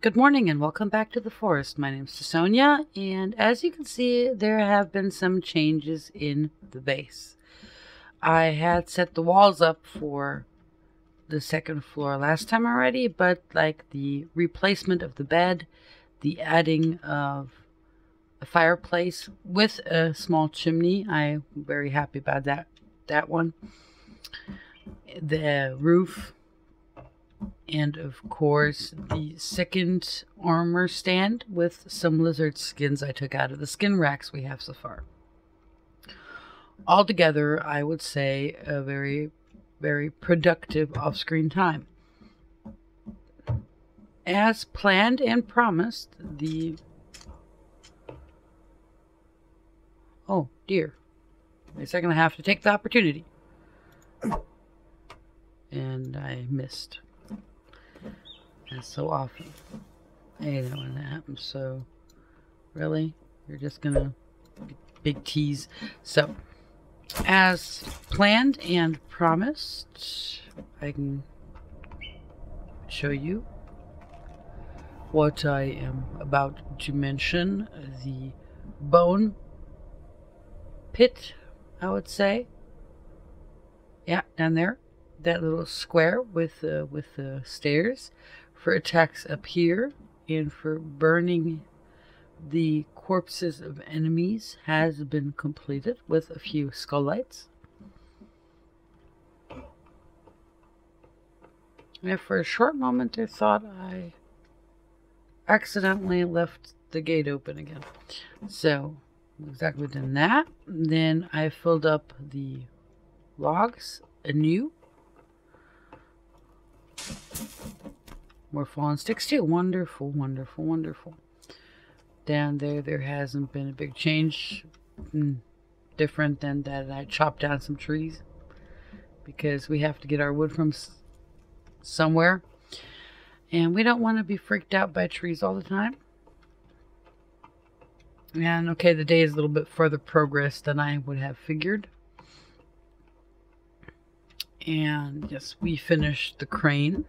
Good morning and welcome back to the forest. My name is Sonia, and as you can see, there have been some changes in the base. I had set the walls up for the second floor last time already, but like the replacement of the bed, the adding of a fireplace with a small chimney, I'm very happy about that one. The roof, and of course the second armor stand with some lizard skins I took out of the skin racks we have so far. Altogether, I would say a very, very productive off-screen time. As planned and promised, the... Oh, dear. Wait a second, I have to take the opportunity. And I missed. As so often. I hate it when that happens. So, really? You're just gonna... Big tease. So, as planned and promised, I can show you what I am about to mention. The bone pit, I would say. Yeah, down there. That little square with the stairs for attacks up here and for burning the corpses of enemies has been completed with a few skull lights. And for a short moment I thought I accidentally left the gate open again. So exactly done that. Then I filled up the logs anew. More fallen sticks too. Wonderful, wonderful, wonderful. Down there hasn't been a big change. Different than that I chopped down some trees. Because we have to get our wood from somewhere. And we don't want to be freaked out by trees all the time. And okay, the day is a little bit further progress than I would have figured. And yes, we finished the crane.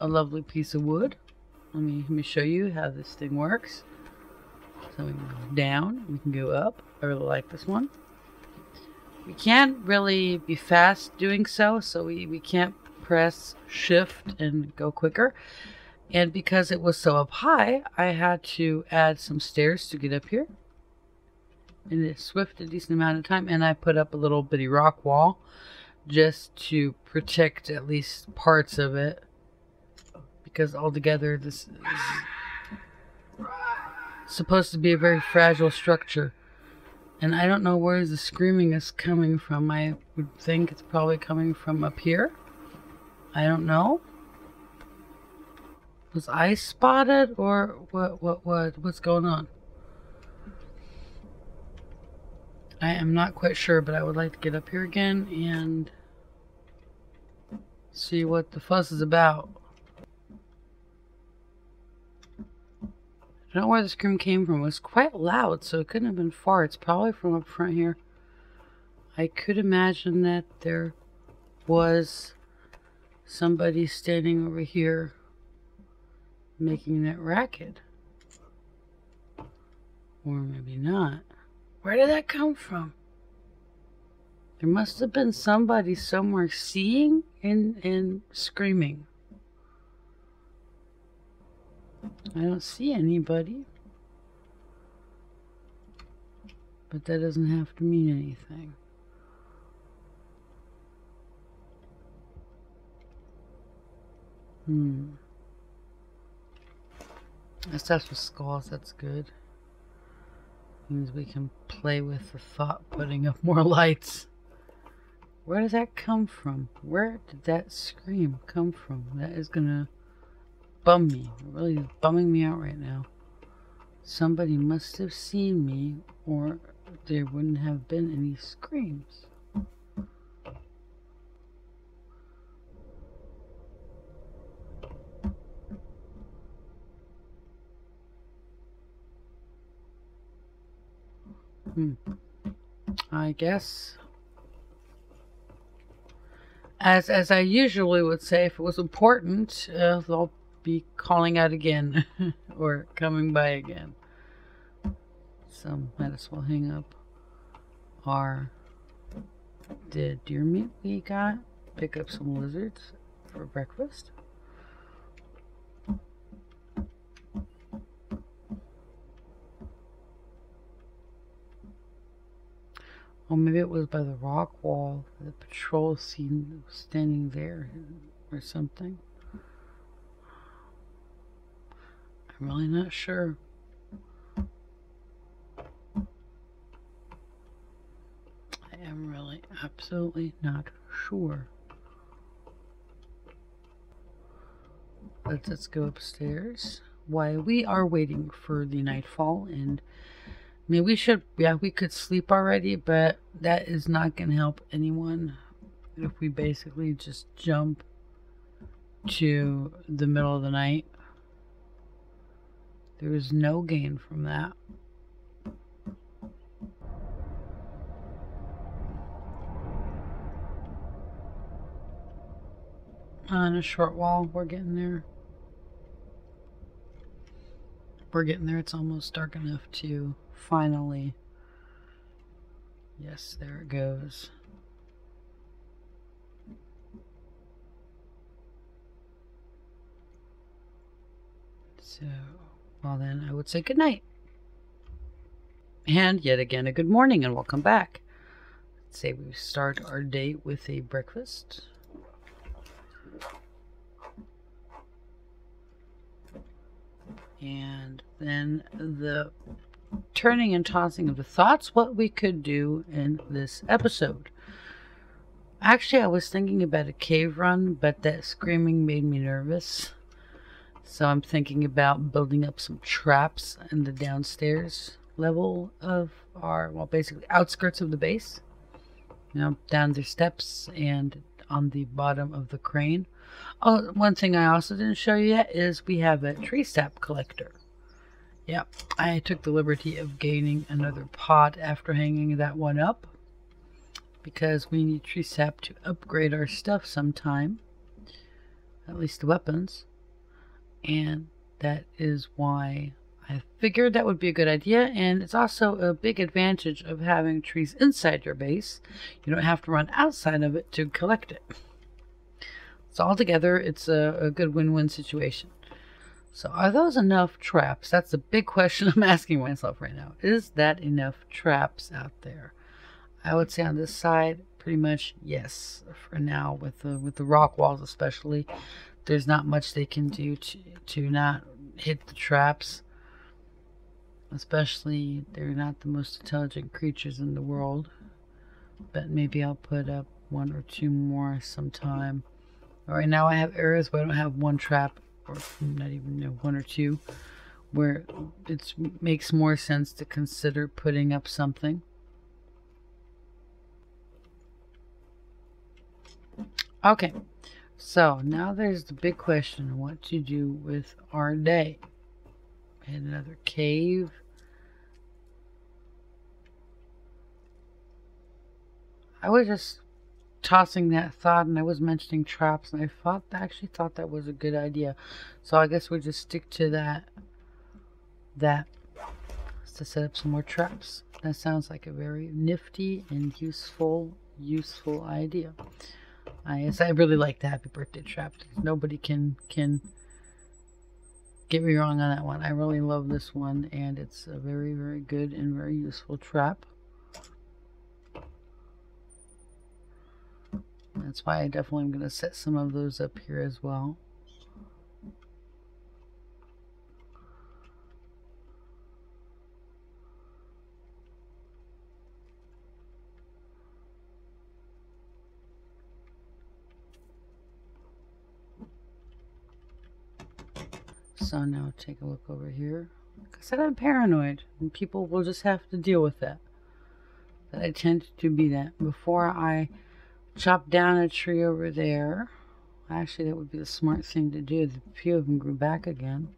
A lovely piece of wood. Let me show you how this thing works. So we can go down, we can go up. I really like this one. We can't really be fast doing so we can't press shift and go quicker. And because it was so up high, I had to add some stairs to get up here. And it swift a decent amount of time, and I put up a little bitty rock wall just to protect at least parts of it. Because altogether this is supposed to be a very fragile structure. And I don't know where the screaming is coming from. I would think it's probably coming from up here. I don't know. Was I spotted or what's going on? I am not quite sure, but I would like to get up here again and see what the fuss is about. I don't know where the scream came from. It was quite loud, so it couldn't have been far. It's probably from up front here. I could imagine that there was somebody standing over here making that racket. Or maybe not. Where did that come from? There must have been somebody somewhere seeing and screaming. I don't see anybody. But that doesn't have to mean anything. That's with skulls, that's good. Means we can play with the thought putting up more lights. Where did that come from? Where did that scream come from? That is gonna bum me. It really is bumming me out right now. Somebody must have seen me, or there wouldn't have been any screams. I guess As I usually would say, if it was important, they'll be calling out again or coming by again. So might as well hang up our deer meat we got. Pick up some lizards for breakfast. Oh, maybe it was by the rock wall. The patrol scene standing there or something. I'm really not sure. I am really absolutely not sure. Let's go upstairs while we are waiting for the nightfall. And I mean, we could sleep already, but that is not going to help anyone if we basically just jump to the middle of the night. There is no gain from that. In a short while, we're getting there. It's almost dark enough to finally... Yes, there it goes. So, well then, I would say good night. And yet again, a good morning and welcome back. Let's say we start our day with a breakfast. And then the turning and tossing of the thoughts, what we could do in this episode. Actually, I was thinking about a cave run, but that screaming made me nervous. So I'm thinking about building up some traps in the downstairs level of our, well, basically outskirts of the base. You know, down the steps and on the bottom of the crane. Oh, one thing I also didn't show you yet is we have a tree sap collector. Yep, I took the liberty of gaining another pot after hanging that one up, because we need tree sap to upgrade our stuff sometime, at least the weapons, and that is why I figured that would be a good idea. And it's also a big advantage of having trees inside your base. You don't have to run outside of it to collect it. So altogether, it's a good win-win situation. So are those enough traps? That's the big question I'm asking myself right now. Is that enough traps out there? I would say on this side, pretty much yes. For now, with the rock walls especially, there's not much they can do to not hit the traps. Especially, they're not the most intelligent creatures in the world. But maybe I'll put up one or two more sometime. Right now I have areas where I don't have one trap, or not even one or two, where it makes more sense to consider putting up something. Okay, so now there's the big question, what to do with our day. And another cave. I was just tossing that thought, and I was mentioning traps, and I actually thought that was a good idea. So I guess we'll just stick to that to set up some more traps. That sounds like a very nifty and useful idea. I really like the happy birthday trap. Nobody can get me wrong on that one. I really love this one, and it's a very, very good and very useful trap. That's why I definitely am going to set some of those up here as well. So now take a look over here. Like I said, I'm paranoid, and people will just have to deal with that. But I tend to be that. Before I chop down a tree over there, actually that would be the smart thing to do. A few of them grew back again.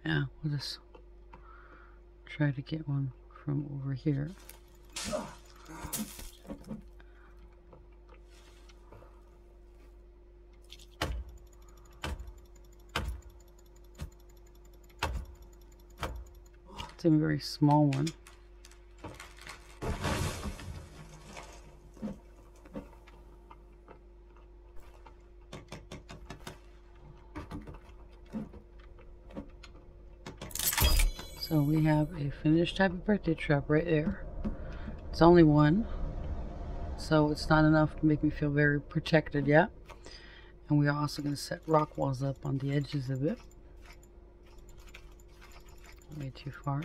Yeah, we'll just try to get one from over here. a very small one. So we have a finished type of birthday trap right there. It's only one, so it's not enough to make me feel very protected yet. And we're also going to set rock walls up on the edges of it. Way too far.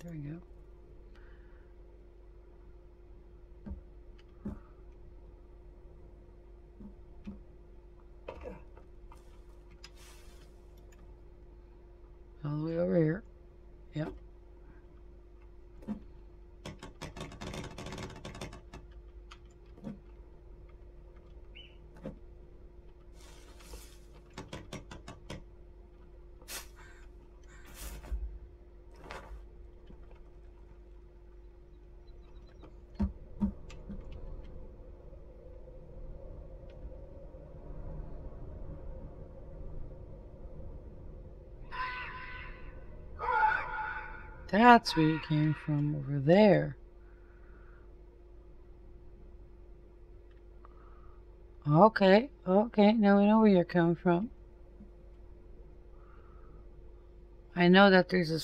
There we go. All the way over here. Yep. That's where you came from, over there. Okay, okay, now we know where you're coming from. I know that there's a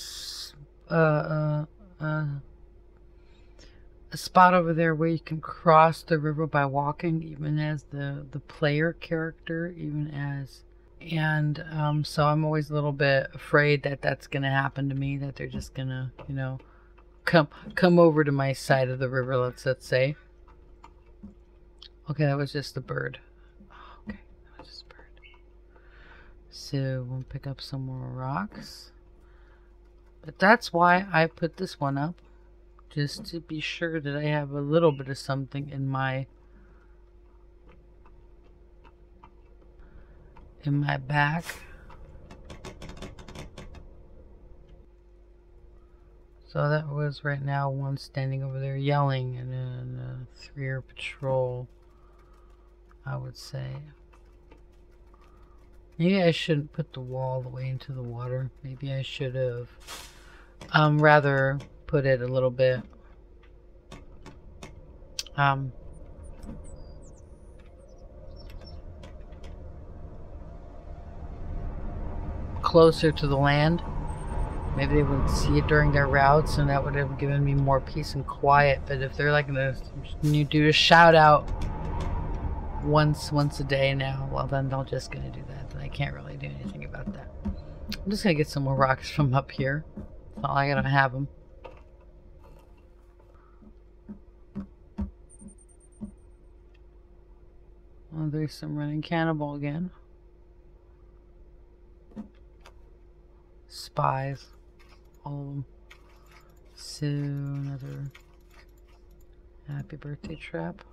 spot over there where you can cross the river by walking, even as the player character, even as... And so I'm always a little bit afraid that that's gonna happen to me, that they're just gonna, you know, come over to my side of the river, let's say. Okay, that was just the bird. Okay, that was just a bird. So we'll pick up some more rocks. But that's why I put this one up, just to be sure that I have a little bit of something in my back. So that was right now one standing over there yelling, and then a 3-year patrol, I would say. Maybe I shouldn't put the wall all the way into the water. Maybe I should have rather put it a little bit closer to the land. Maybe they would see it during their routes, and that would have given me more peace and quiet. But if they're like gonna do a shout out once a day now, well then they're just gonna do that. Then I can't really do anything about that. I'm just gonna get some more rocks from up here. It's not like I don't have them. Oh, there's some running cannibal again. Spies. All of them. So, another happy birthday trap.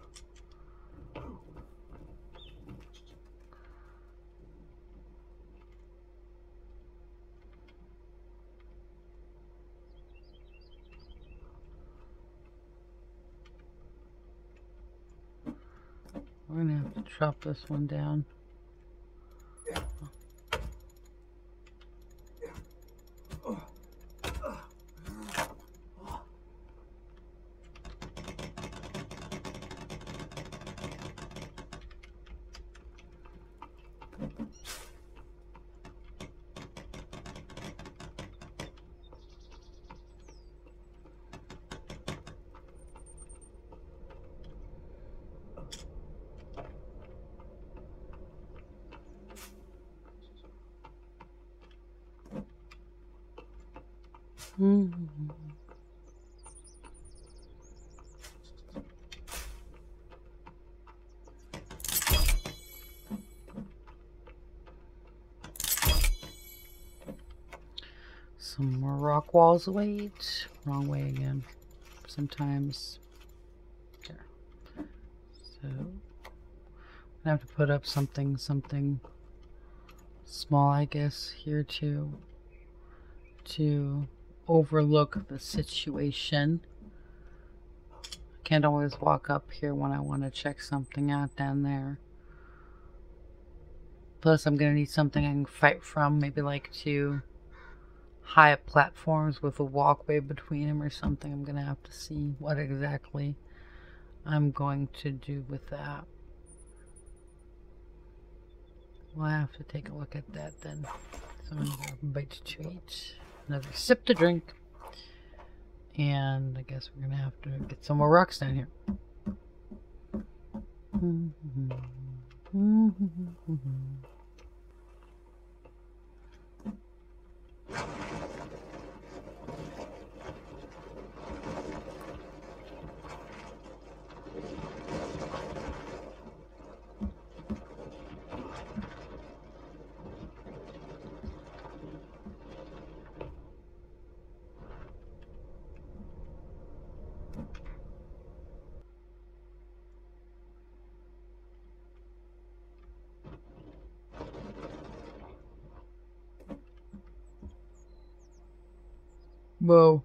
We're gonna have to chop this one down. Some more rock walls. Wait, wrong way again. Sometimes. There. So I have to put up something small, I guess, here to overlook the situation. I can't always walk up here when I want to check something out down there. Plus, I'm gonna need something I can fight from. Maybe like two high up platforms with a walkway between them or something. I'm gonna have to see what exactly I'm going to do with that. We'll have to take a look at that then. So I'm gonna grab a bite to eat, another sip to drink, and I guess we're gonna have to get some more rocks down here. Whoa.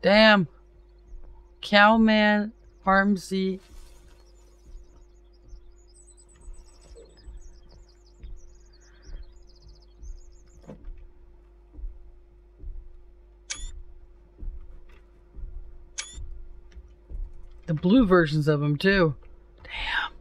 Damn. Cowman, Armsy. The blue versions of them too. Damn.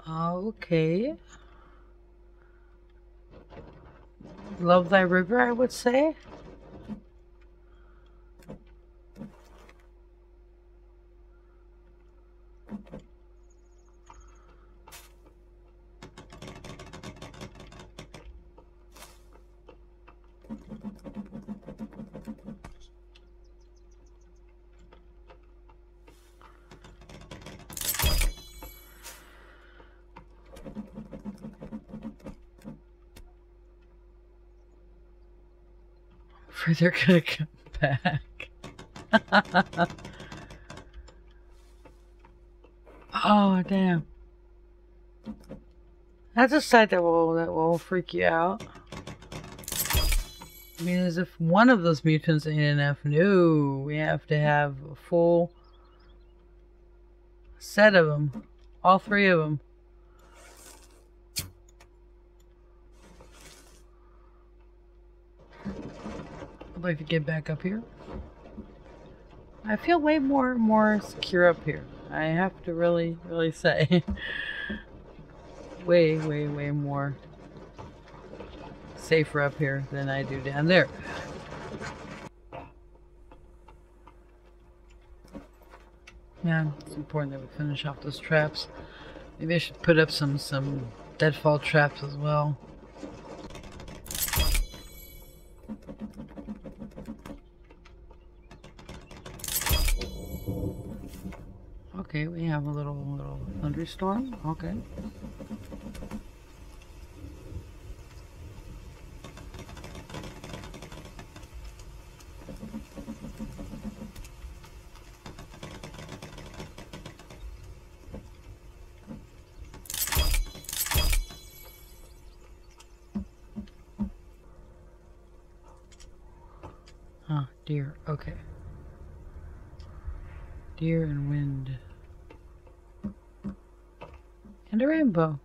Okay. Love thy river, I would say. They're gonna come back. Oh damn! That's a sight that will freak you out. I mean, as if one of those mutants ain't enough. No, we have to have a full set of them, all three of them. I'd like to get back up here. I feel way more secure up here. I have to really say. way more safer up here than I do down there. Yeah, it's important that we finish off those traps. Maybe I should put up some deadfall traps as well. Okay, we have a little thunderstorm. Okay. Ah, deer. Okay. Deer and wind. And a rainbow.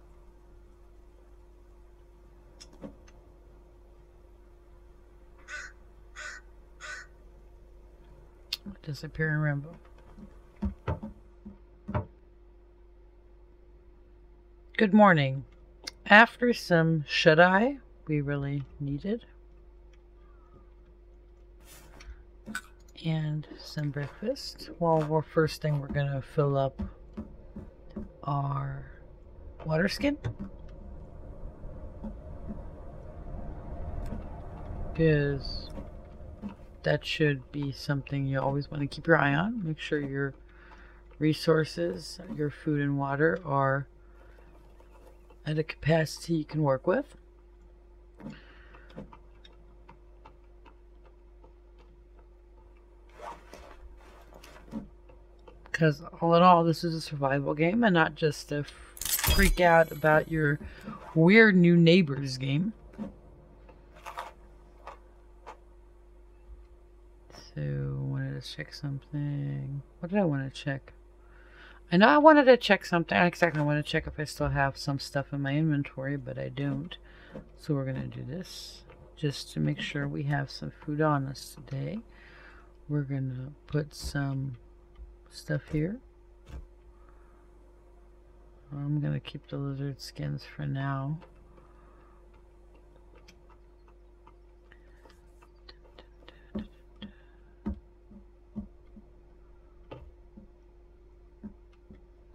Disappearing rainbow. Good morning. After some shut-eye we really needed, and some breakfast, well, first thing we're gonna fill up our water skin, because that should be something you always want to keep your eye on. Make sure you're resources, your food and water, are at a capacity you can work with. Because all in all, this is a survival game and not just a freak out about your weird new neighbors game. So, I wanted to check something. What did I want to check? I know I wanted to check something. Exactly, I want to check if I still have some stuff in my inventory, but I don't. So we're going to do this just to make sure we have some food on us today. We're going to put some stuff here. I'm going to keep the lizard skins for now.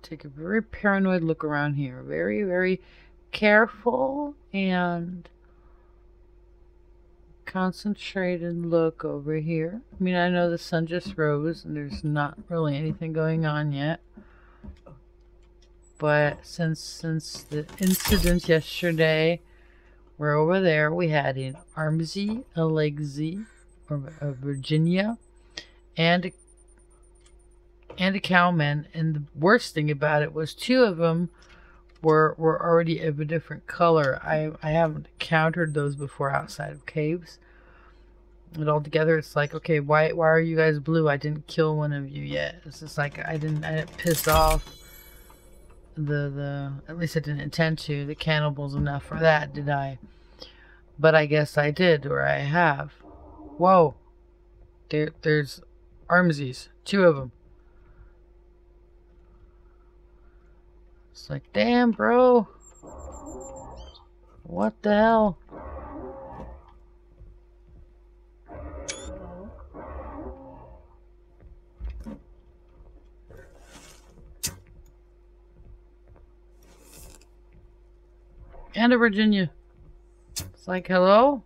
Take a very paranoid look around here. Very, very careful and concentrated look over here. I mean, I know the sun just rose and there's not really anything going on yet. But since the incident yesterday, we're over there. We had an Armsy, a Legsy, or a Virginia, and a cowman, and the worst thing about it was two of them were already of a different color. I haven't encountered those before outside of caves. And altogether, it's like, okay, why are you guys blue? I didn't kill one of you yet. It's just like I didn't piss off the at least I didn't intend to the cannibals enough for that, did I? But I guess I did, or I have. Whoa, there's Armsies, two of them. It's like, damn, bro. What the hell? And a Virginia. It's like, hello?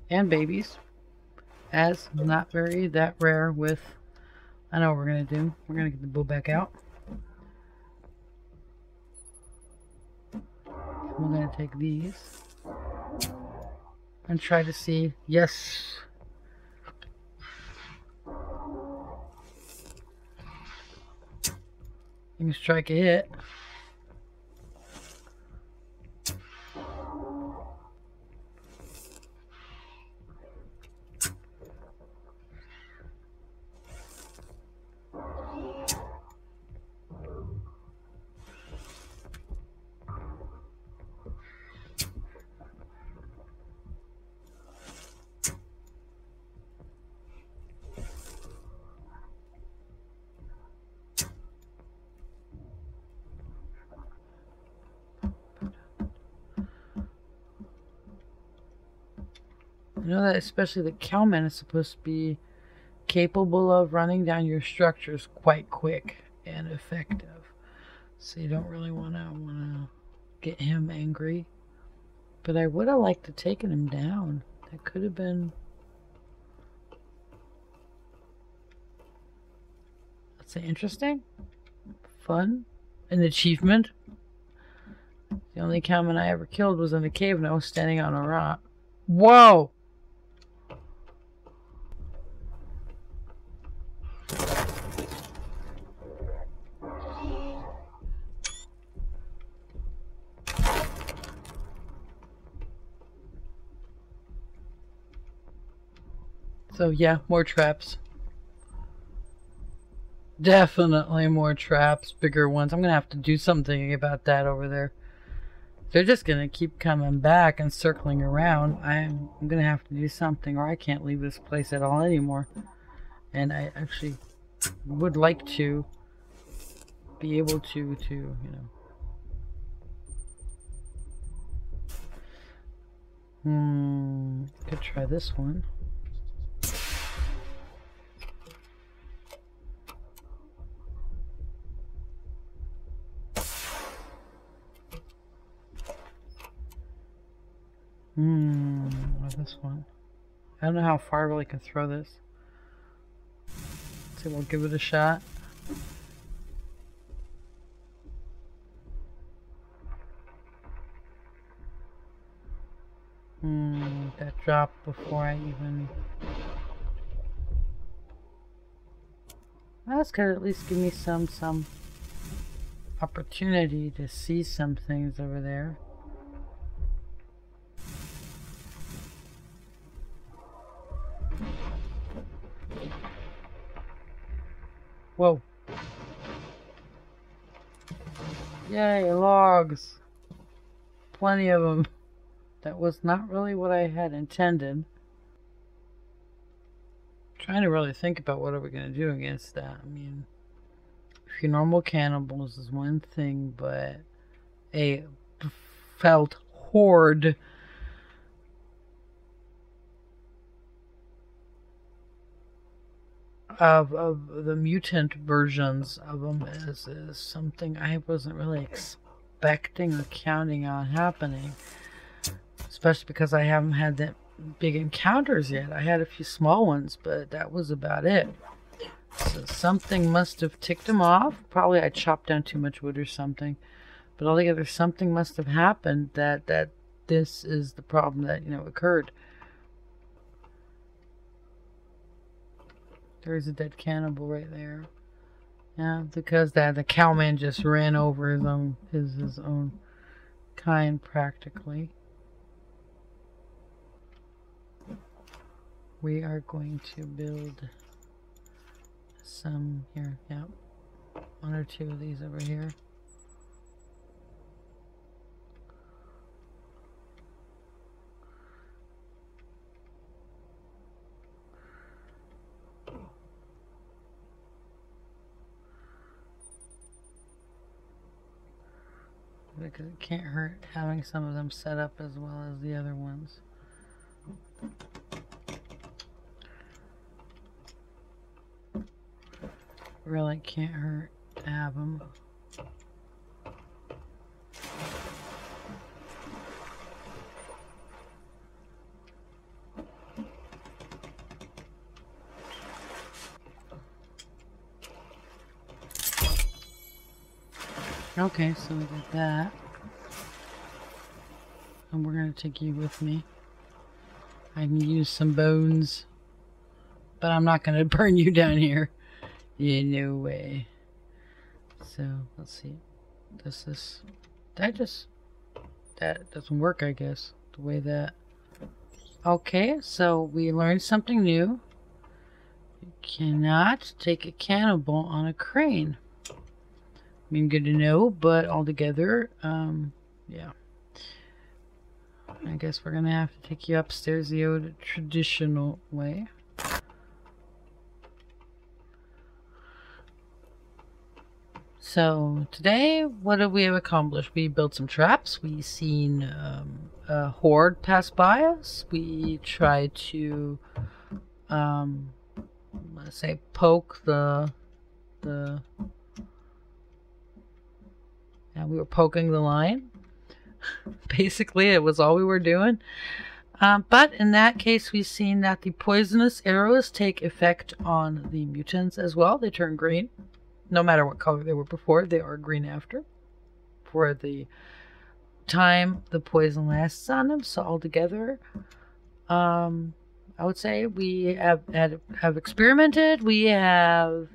And babies, as not very that rare with. I know what we're gonna do. We're gonna get the bull back out. We're gonna take these and try to see. Yes. You can strike a hit. You know that especially the cowman is supposed to be capable of running down your structures quite quick and effective. So you don't really wanna get him angry. But I would have liked to taken him down. That could have been, let's say, interesting, fun, an achievement. The only cowman I ever killed was in a cave and I was standing on a rock. Whoa! So yeah, more traps. Definitely more traps, bigger ones. I'm gonna have to do something about that over there. They're just gonna keep coming back and circling around. I'm gonna have to do something, or I can't leave this place at all anymore. And I actually would like to be able to, you know. Could try this one. This one. I don't know how far I really can throw this. So we'll give it a shot. That dropped before I even... That's gonna at least give me some opportunity to see some things over there. Whoa. Yay, logs. Plenty of them. That was not really what I had intended. Trying to really think about what are we going to do against that. I mean, if you're normal cannibals is one thing, but a felt horde of the mutant versions of them is something I wasn't really expecting or counting on happening. Especially because I haven't had that big encounters yet. I had a few small ones, but that was about it. So something must have ticked them off. Probably I chopped down too much wood or something. But altogether, something must have happened that this is the problem that, occurred. There's a dead cannibal right there. Yeah, because the cowman just ran over his own kind practically. We are going to build some here. Yep. One or two of these over here. Because it can't hurt having some of them set up as well as the other ones. Really can't hurt to have them. Okay, so we got that. And we're going to take you with me. I can use some bones. But I'm not going to burn you down here. Yeah, no way. So, let's see. That doesn't work, I guess. The way that... Okay, so we learned something new. You cannot take a cannibal on a crane. I mean, good to know, but altogether, yeah. I guess we're gonna have to take you upstairs the old traditional way. So today, what have we accomplished? We built some traps. We seen a horde pass by us. We tried to, let's say, poke the. Yeah, we were poking the lion. Basically, it was all we were doing. But in that case, we've seen that the poisonous arrows take effect on the mutants as well. They turn green. No matter what color they were before, they are green after. For the time the poison lasts on them. So altogether, I would say we have experimented. We have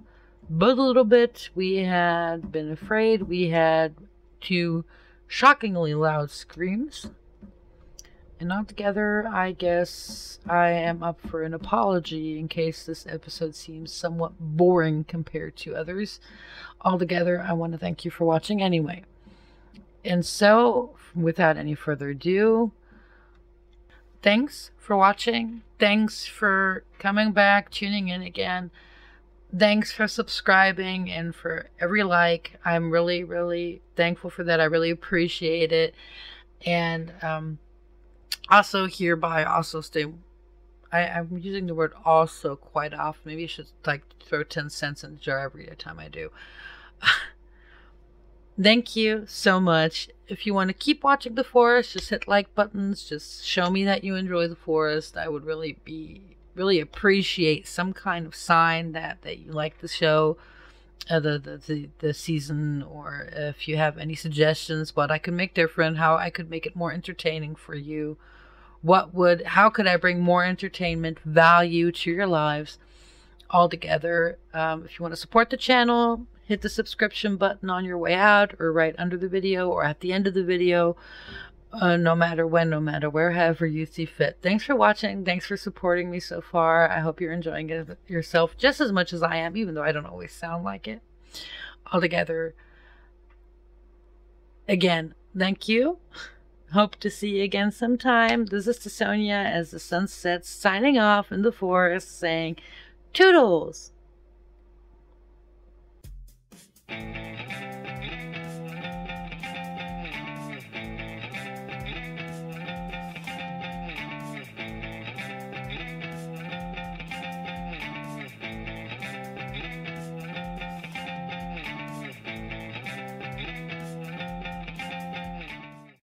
built a little bit. We had been afraid. We had 2 shockingly loud screams. And altogether, I guess I am up for an apology in case this episode seems somewhat boring compared to others. Altogether, I want to thank you for watching anyway. And so, without any further ado, thanks for watching. Thanks for coming back, tuning in again. Thanks for subscribing and for every like. I'm really, really thankful for that. I really appreciate it. And, also hereby also stay... I'm using the word also quite often. Maybe you should like throw 10 cents in the jar every time I do. Thank you so much. If you want to keep watching the forest, just hit like buttons. Just show me that you enjoy the forest. I would really appreciate some kind of sign that you like the show, the season, or if you have any suggestions what I could make different, how I could make it more entertaining for you. How could I bring more entertainment value to your lives altogether? If you want to support the channel, hit the subscription button on your way out, or right under the video, or at the end of the video. No matter when, no matter where, however you see fit. Thanks for watching. Thanks for supporting me so far. I hope you're enjoying it yourself just as much as I am, even though I don't always sound like it. Altogether, again, thank you. Hope to see you again sometime. This is Sonia as the sun sets, signing off in the forest, saying toodles.